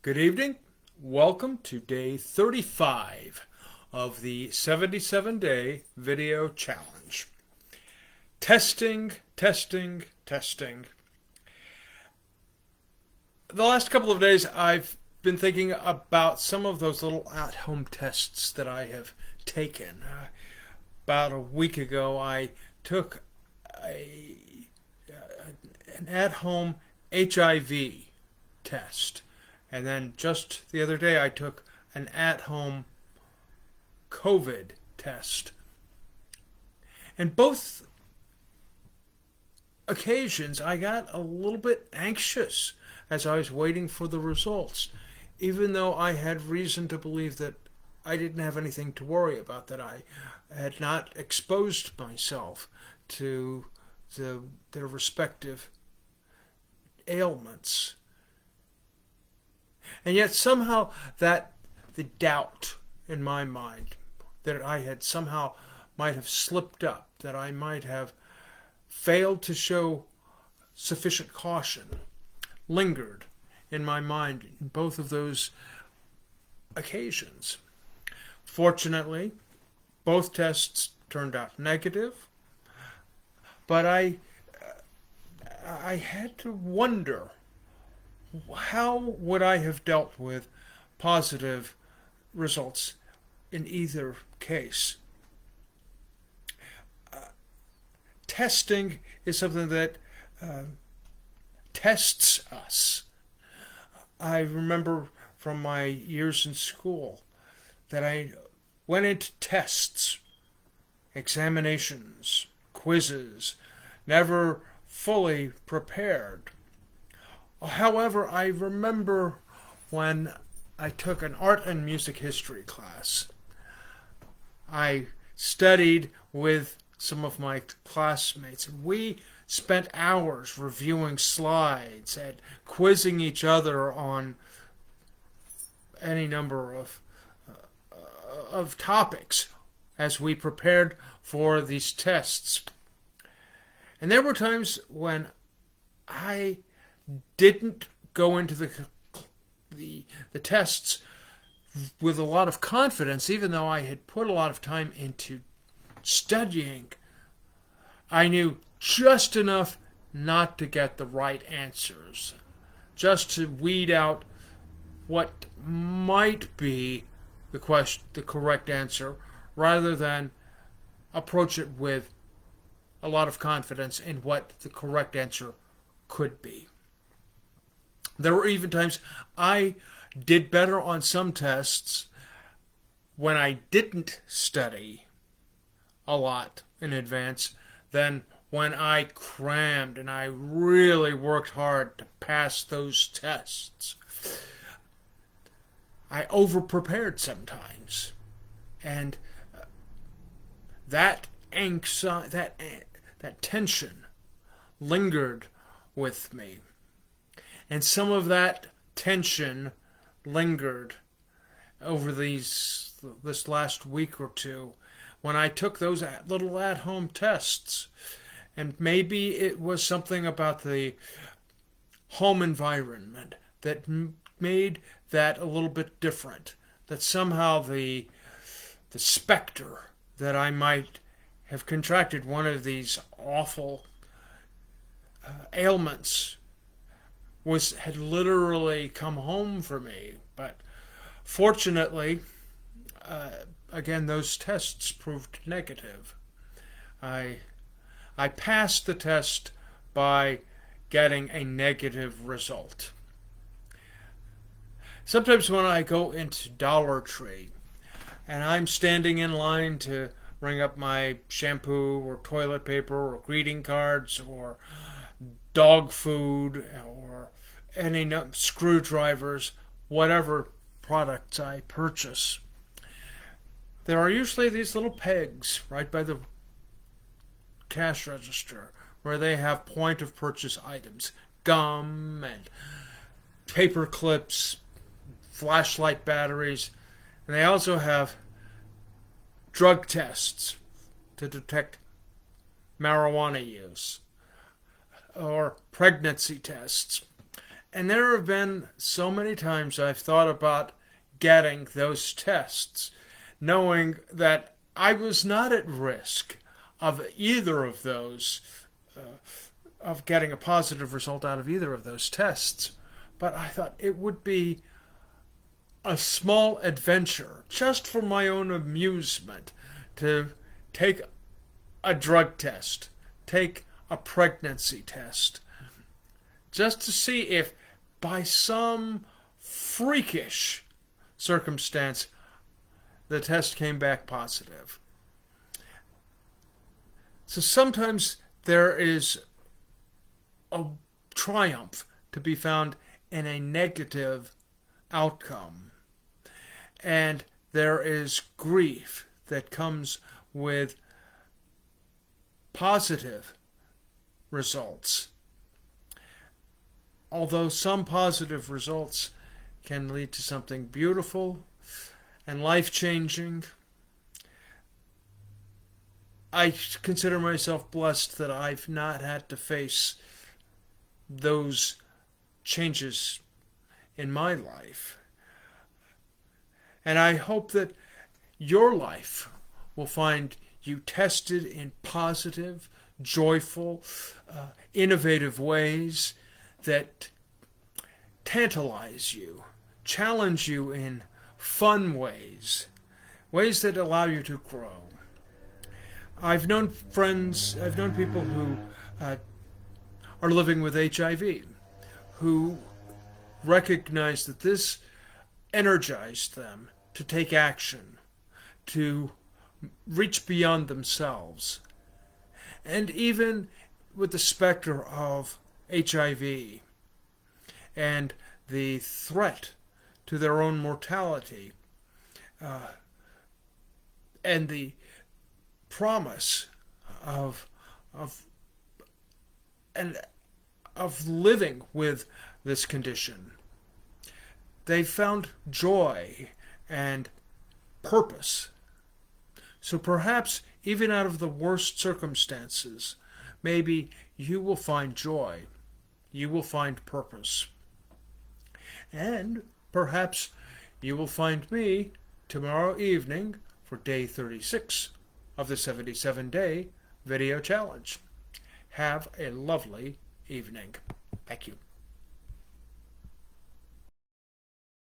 Good evening. Welcome to day 35 of the 77-day video challenge. Testing, testing, testing. The last couple of days I've been thinking about some of those little at-home tests that I have taken. About a week ago I took an at-home HIV test. And then just the other day, I took an at-home COVID test. And both occasions, I got a little bit anxious as I was waiting for the results, even though I had reason to believe that I didn't have anything to worry about, that I had not exposed myself to their respective ailments. And yet somehow the doubt in my mind that I had somehow might have slipped up, that I might have failed to show sufficient caution, lingered in my mind in both of those occasions. Fortunately, both tests turned out negative, but I had to wonder, how would I have dealt with positive results in either case? Testing is something that tests us. I remember from my years in school that I went into tests, examinations, quizzes, never fully prepared. However, I remember when I took an art and music history class. I studied with some of my classmates, and we spent hours reviewing slides and quizzing each other on any number of topics as we prepared for these tests. And there were times when I didn't go into the tests with a lot of confidence, even though I had put a lot of time into studying. I knew just enough not to get the right answers, just to weed out what might be the correct answer, rather than approach it with a lot of confidence in what the correct answer could be. There were even times I did better on some tests when I didn't study a lot in advance than when I crammed and I really worked hard to pass those tests. I over-prepared sometimes, and that anxiety, that tension lingered with me. And some of that tension lingered over this last week or two when I took those little at-home tests. And maybe it was something about the home environment that made that a little bit different. That somehow the specter that I might have contracted one of these awful ailments had literally come home for me. But fortunately, again, those tests proved negative. I passed the test by getting a negative result. Sometimes when I go into Dollar Tree and I'm standing in line to ring up my shampoo or toilet paper or greeting cards or dog food or any screwdrivers, whatever products I purchase, there are usually these little pegs right by the cash register where they have point of purchase items, gum and paper clips, flashlight batteries, and they also have drug tests to detect marijuana use or pregnancy tests. And there have been so many times I've thought about getting those tests, knowing that I was not at risk of either of those, of getting a positive result out of either of those tests. But I thought it would be a small adventure, just for my own amusement, to take a drug test, take a pregnancy test, just to see if by some freakish circumstance the test came back positive. So sometimes there is a triumph to be found in a negative outcome. And there is grief that comes with positive results. Although some positive results can lead to something beautiful and life-changing, I consider myself blessed that I've not had to face those changes in my life. And I hope that your life will find you tested in positive, joyful, innovative ways that tantalize you, challenge you in fun ways, ways that allow you to grow. I've known people who are living with HIV, who recognize that this energized them to take action, to reach beyond themselves. And even with the specter of HIV and the threat to their own mortality, and the promise of living with this condition, they found joy and purpose. So perhaps even out of the worst circumstances, maybe you will find joy, you will find purpose. And perhaps you will find me tomorrow evening for day 36 of the 77-day video challenge. Have a lovely evening. Thank you.